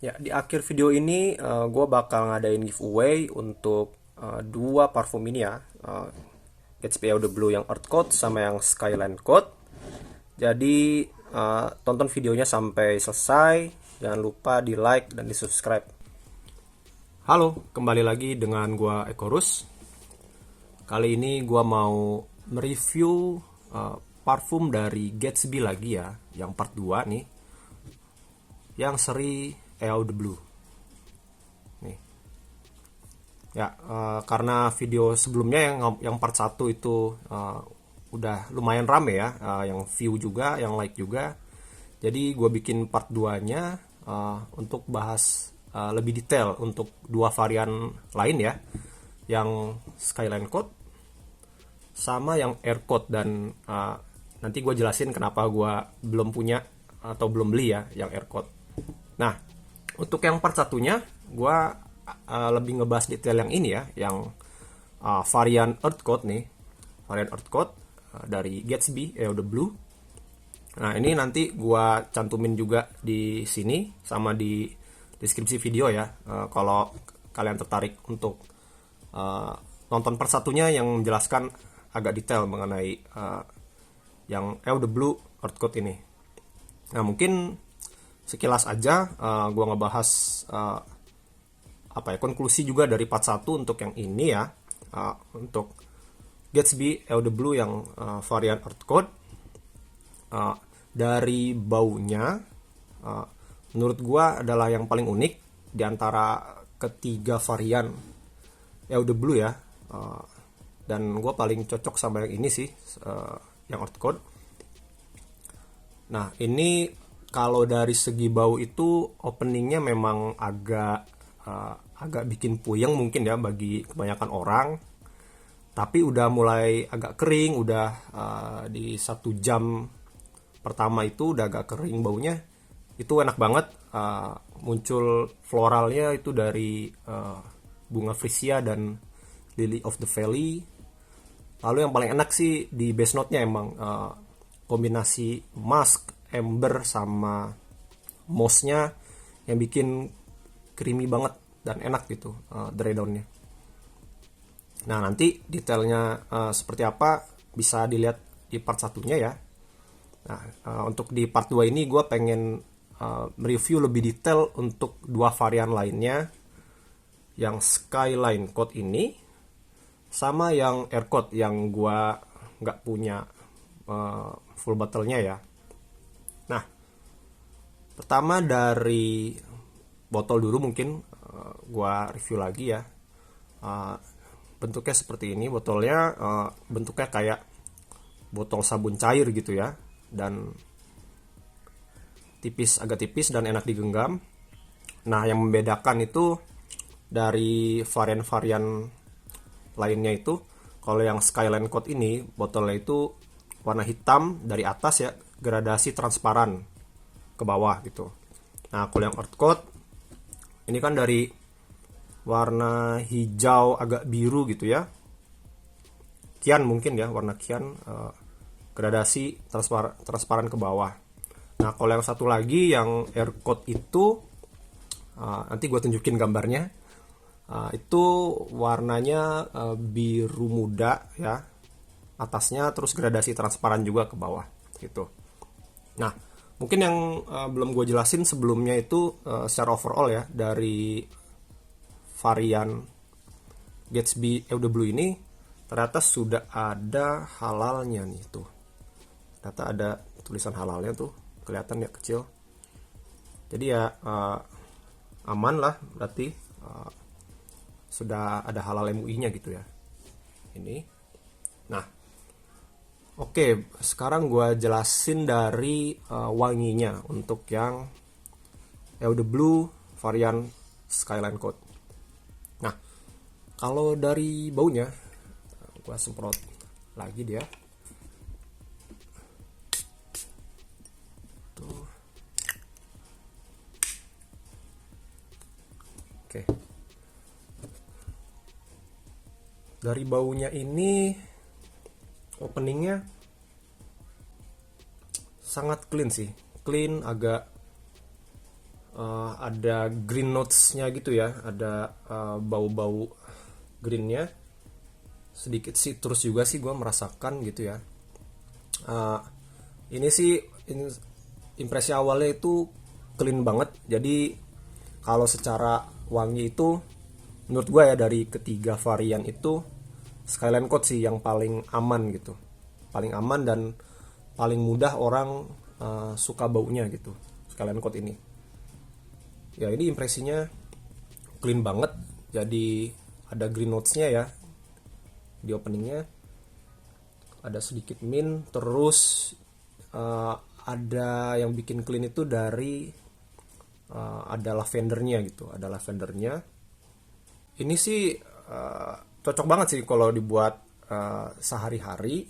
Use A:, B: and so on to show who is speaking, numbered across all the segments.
A: Ya, di akhir video ini gue bakal ngadain giveaway untuk dua parfum ini ya. Gatsby Eau de Blue yang Earth Coat sama yang Skyline Coat. Jadi tonton videonya sampai selesai. Jangan lupa di like dan di subscribe. Halo, kembali lagi dengan gue Ekorus. Kali ini gue mau mereview parfum dari Gatsby lagi ya, yang part 2 nih. Yang seri Eau de Blue. Nih. Ya, karena video sebelumnya yang part 1 itu udah lumayan rame ya, yang view juga, yang like juga. Jadi gue bikin part 2-nya untuk bahas lebih detail untuk dua varian lain ya. Yang Skyline Coat sama yang Air Coat, dan nanti gue jelasin kenapa gue belum punya atau belum beli ya yang Air Coat. Nah, untuk yang part satunya gue lebih ngebahas detail yang ini ya, yang varian Earth Coat nih, varian Earth Coat dari Gatsby Eau de Blue. Nah, ini nanti gue cantumin juga di sini sama di deskripsi video ya, kalau kalian tertarik untuk nonton part satunya yang menjelaskan agak detail mengenai yang Eau de Blue Earth Coat ini. Nah, mungkin sekilas aja gue ngebahas konklusi juga dari part 1 untuk yang ini ya, untuk Gatsby Eau de Blue yang varian Earth Coat. Dari baunya menurut gue adalah yang paling unik di antara ketiga varian Eau de Blue ya, dan gue paling cocok sama yang ini sih, yang Earth Coat. Nah, ini kalau dari segi bau itu openingnya memang agak bikin puyeng mungkin ya bagi kebanyakan orang. Tapi udah mulai agak kering, udah di 1 jam pertama itu udah agak kering baunya. Itu enak banget. Muncul floralnya itu dari bunga freesia dan lily of the valley. Lalu yang paling enak sih di base note-nya emang kombinasi musk, amber sama moss-nya yang bikin creamy banget dan enak gitu dry down-nya. Nah, nanti detailnya seperti apa bisa dilihat di part satunya ya. Nah, untuk di part 2 ini gue pengen mereview lebih detail untuk dua varian lainnya, yang Skyline Coat ini sama yang Air Coat yang gue nggak punya full bottle-nya ya. Nah, pertama dari botol dulu mungkin gua review lagi ya. Bentuknya seperti ini botolnya, bentuknya kayak botol sabun cair gitu ya, dan agak tipis dan enak digenggam. Nah, yang membedakan itu dari varian-varian lainnya itu, kalau yang Skyline Coat ini botolnya itu warna hitam dari atas ya, gradasi transparan ke bawah gitu. Nah, kalau yang Earth Coat ini kan dari warna hijau agak biru gitu ya, kian mungkin ya, warna kian, gradasi transparan ke bawah. Nah, kalau yang satu lagi yang Air Coat itu nanti gue tunjukin gambarnya. Itu warnanya biru muda ya atasnya, terus gradasi transparan juga ke bawah gitu. Nah, mungkin yang belum gue jelasin sebelumnya itu secara overall ya, dari varian Gatsby Eau de Blue ini ternyata sudah ada halalnya nih tuh. Ternyata ada tulisan halalnya tuh, kelihatan ya kecil. Jadi ya aman lah berarti, sudah ada halal MUI-nya gitu ya. Ini. Nah, oke, sekarang gue jelasin dari wanginya untuk yang Eau de Blue varian Skyline Coat. Nah, kalau dari baunya, gue semprot lagi dia. Tuh. Oke. Dari baunya ini, openingnya sangat clean sih, clean, agak ada green notes-nya gitu ya, ada bau-bau greennya, sedikit citrus juga sih gue merasakan gitu ya. Eh, ini sih impresi awalnya itu clean banget. Jadi kalau secara wangi itu menurut gue ya, dari ketiga varian itu Skyline Coat sih yang paling aman gitu, paling aman dan paling mudah orang suka baunya gitu, Skyline Coat ini. Ya ini impresinya clean banget. Jadi ada green notes-nya ya di openingnya, ada sedikit mint, terus ada yang bikin clean itu dari ada lavendernya gitu, ada lavendernya. Ini sih cocok banget sih kalau dibuat sehari-hari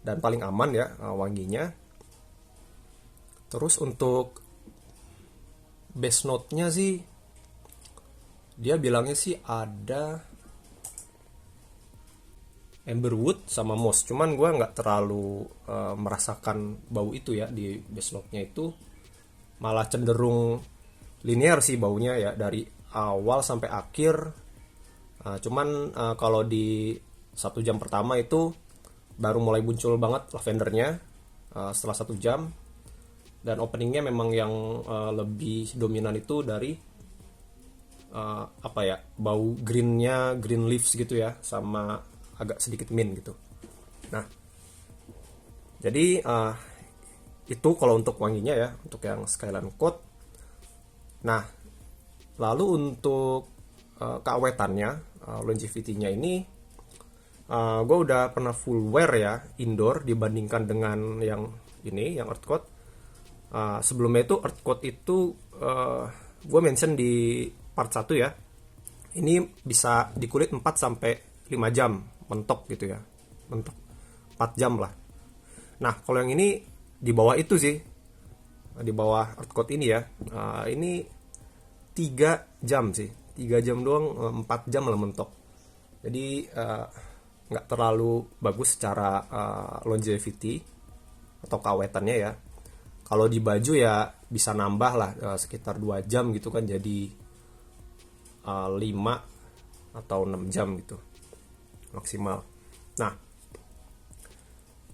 A: dan paling aman ya wanginya. Terus untuk base note-nya sih dia bilangnya sih ada amberwood sama moss, cuman gue nggak terlalu merasakan bau itu ya di base note-nya. Itu malah cenderung linear sih baunya ya dari awal sampai akhir. Cuman kalau di 1 jam pertama itu baru mulai muncul banget lavendernya setelah 1 jam. Dan openingnya memang yang lebih dominan itu dari apa ya, bau greennya, green leaves gitu ya, sama agak sedikit mint gitu. Nah, jadi itu kalau untuk wanginya ya, untuk yang Skyline Coat. Nah, lalu untuk keawetannya, longevity-nya ini, gue udah pernah full wear ya indoor dibandingkan dengan yang ini, yang Earth Coat. Sebelumnya itu Earth Coat itu gue mention di part 1 ya, ini bisa di kulit 4 sampai 5 jam mentok gitu ya, mentok 4 jam lah. Nah kalau yang ini di bawah itu sih, di bawah Earth Coat ini ya, ini 3 jam sih, 3 jam doang, 4 jam lah mentok. Jadi nggak terlalu bagus secara longevity atau keawetannya ya. Kalau di baju ya bisa nambah lah sekitar 2 jam gitu kan, jadi 5 atau 6 jam gitu maksimal. Nah,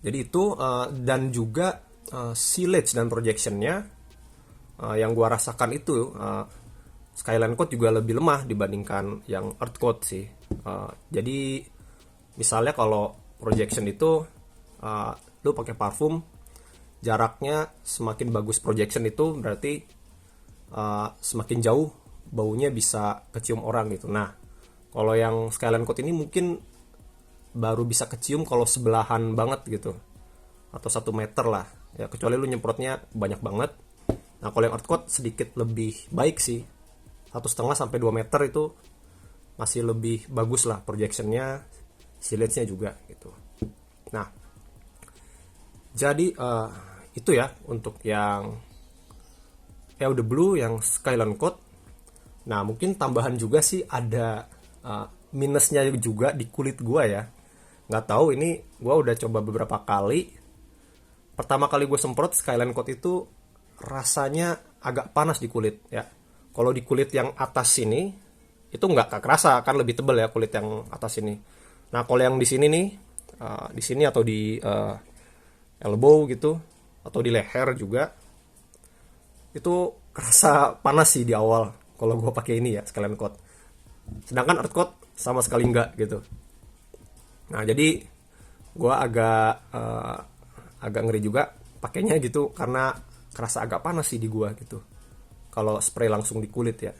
A: jadi itu dan juga silage dan projectionnya yang gua rasakan itu Skyline Coat juga lebih lemah dibandingkan yang Earth Coat sih. Jadi misalnya kalau projection itu lu pakai parfum, jaraknya semakin bagus projection itu berarti semakin jauh baunya bisa kecium orang gitu. Nah, kalau yang Skyline Coat ini mungkin baru bisa kecium kalau sebelahan banget gitu, atau 1 meter lah ya, kecuali lu nyemprotnya banyak banget. Nah kalau yang Earth Coat sedikit lebih baik sih, 1,5 sampai 2 meter itu masih lebih bagus lah projectionnya, silence-nya juga gitu. Nah jadi itu ya untuk yang Eau de Blue yang Skyline Coat. Nah mungkin tambahan juga sih ada minusnya juga di kulit gua ya. Nggak tahu, ini gua udah coba beberapa kali. Pertama kali gue semprot Skyline Coat itu rasanya agak panas di kulit ya. Kalau di kulit yang atas sini itu nggak kerasa, kan lebih tebal ya kulit yang atas ini. Nah kalau yang di sini nih, di sini atau di elbow gitu, atau di leher juga, itu kerasa panas sih di awal kalau gue pakai ini ya Skyline Coat. Sedangkan Earth Coat sama sekali enggak gitu. Nah jadi gue agak ngeri juga pakainya gitu, karena kerasa agak panas sih di gue gitu kalau spray langsung di kulit ya.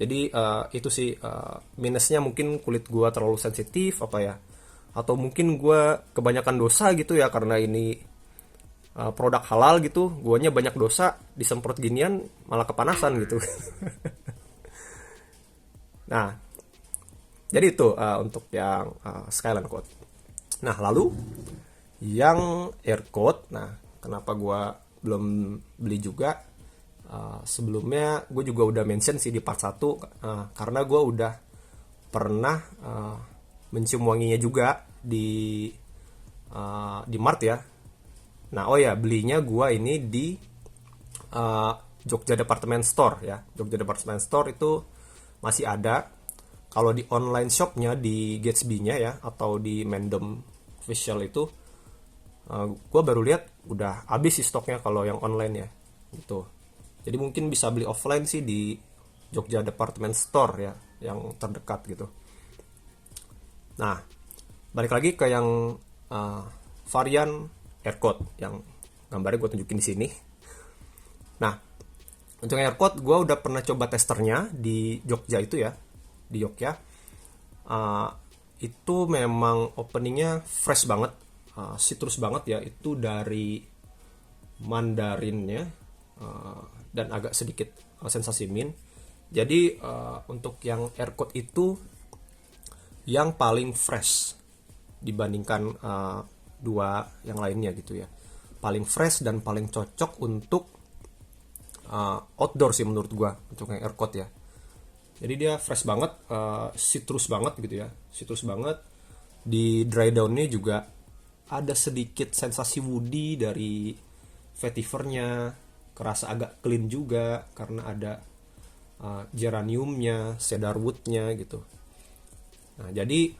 A: Jadi itu sih minusnya, mungkin kulit gue terlalu sensitif apa ya, atau mungkin gue kebanyakan dosa gitu ya, karena ini produk halal gitu, guanya banyak dosa, disemprot ginian malah kepanasan gitu. Nah jadi itu untuk yang Skyline Coat. Nah lalu yang Air Coat, nah kenapa gue belum beli juga? Sebelumnya gue juga udah mention sih di part 1, karena gue udah pernah mencium wanginya juga di Mart ya. Nah oh ya, belinya gue ini di Jogja Department Store ya. Jogja Department Store itu masih ada. Kalau di online shopnya di Gatsby-nya ya atau di Mandom official itu, gue baru lihat udah habis sih stoknya kalau yang online ya gitu. Jadi mungkin bisa beli offline sih di Jogja Department Store ya yang terdekat gitu. Nah, balik lagi ke yang varian AirCode yang gambarnya gue tunjukin di sini. Nah, untuk yang AirCode gue udah pernah coba testernya di Jogja itu ya, di Jogja. Itu memang openingnya fresh banget, citrus banget ya. Itu dari mandarinnya dan agak sedikit sensasi mint. Jadi untuk yang AirCode itu yang paling fresh dibandingkan dua yang lainnya gitu ya. Paling fresh dan paling cocok untuk outdoor sih menurut gua untuk yang AirCode ya. Jadi dia fresh banget, citrus banget gitu ya, citrus banget. Di dry down-nya juga ada sedikit sensasi woody dari vetivernya, kerasa agak clean juga karena ada geraniumnya, cedarwoodnya gitu. Nah jadi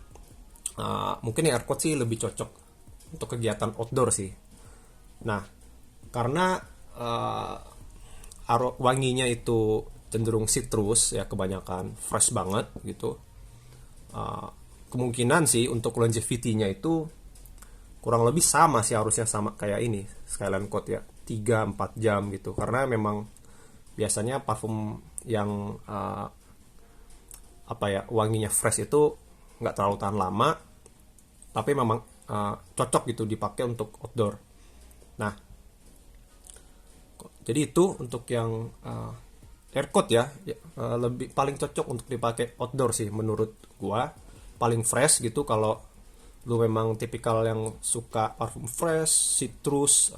A: mungkin yang AirCode sih lebih cocok untuk kegiatan outdoor sih. Nah karena wanginya itu cenderung citrus ya, kebanyakan fresh banget gitu. Kemungkinan sih untuk longevity-nya itu kurang lebih sama sih, harusnya sama kayak ini Skyline Code ya, 3-4 jam gitu. Karena memang biasanya parfum yang wanginya fresh itu nggak terlalu tahan lama, tapi memang cocok gitu dipakai untuk outdoor. Nah, jadi itu untuk yang AirCode ya, lebih paling cocok untuk dipakai outdoor sih menurut gua, paling fresh gitu. Kalau lu memang tipikal yang suka parfum fresh, citrus,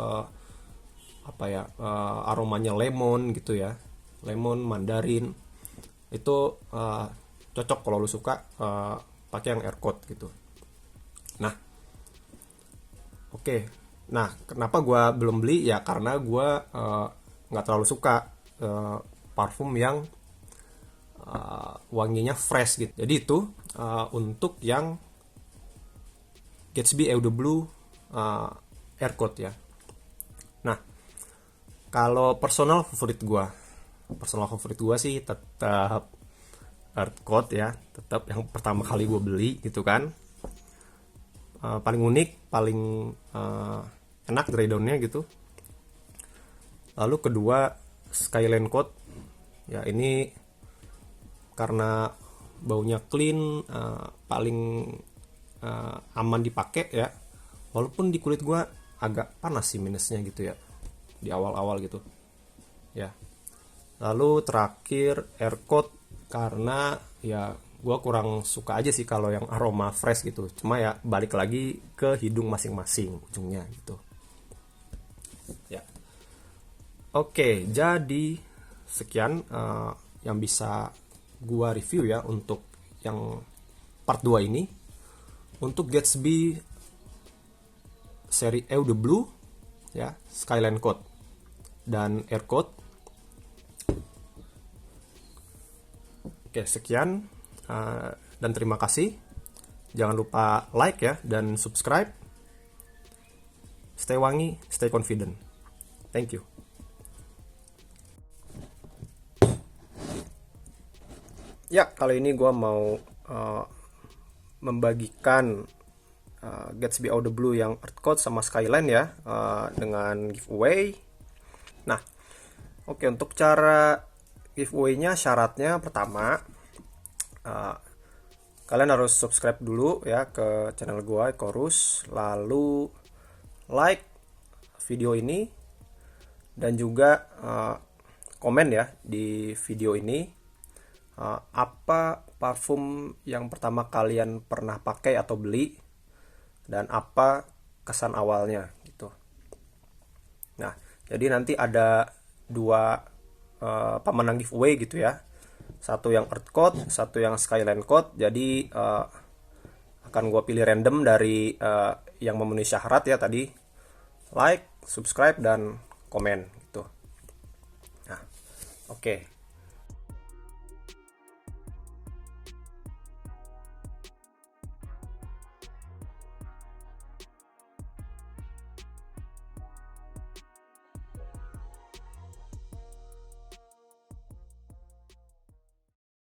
A: aromanya lemon gitu ya, lemon, mandarin, itu cocok kalau lu suka pakai yang AirCode gitu. Nah, oke. Nah, kenapa gua belum beli ya, karena gua nggak terlalu suka parfum yang wanginya fresh gitu. Jadi itu untuk yang Gatsby Eau de Blue AirCode ya. Nah, kalau personal favorit gue sih tetap AirCode ya, tetap yang pertama kali gue beli gitu kan. Paling unik, paling enak dry down-nya gitu. Lalu kedua Skyline Code ya, ini karena baunya clean, paling aman dipakai ya, walaupun di kulit gue agak panas sih minusnya gitu ya di awal-awal gitu ya. Lalu terakhir AirCode karena ya gue kurang suka aja sih kalau yang aroma fresh gitu, cuma ya balik lagi ke hidung masing-masing ujungnya gitu ya. Oke, jadi sekian yang bisa gue review ya untuk yang part 2 ini. Untuk Gatsby seri Eau de Blue ya, Skyline Code dan AirCode. Oke, sekian dan terima kasih. Jangan lupa like ya dan subscribe. Stay wangi, stay confident. Thank you. Ya, kali ini gue mau membagikan Gatsby Eau de Blue yang AirCode sama Skyline ya, dengan giveaway. Nah, oke, untuk cara giveaway-nya, syaratnya pertama kalian harus subscribe dulu ya ke channel gue Chorus, lalu like video ini dan juga komen ya di video ini apa parfum yang pertama kalian pernah pakai atau beli dan apa kesan awalnya gitu. Nah, jadi nanti ada dua pemenang giveaway gitu ya. Satu yang AirCode, satu yang Skyline Code. Jadi akan gue pilih random dari yang memenuhi syarat ya tadi. Like, subscribe, dan komen gitu. Nah, Oke.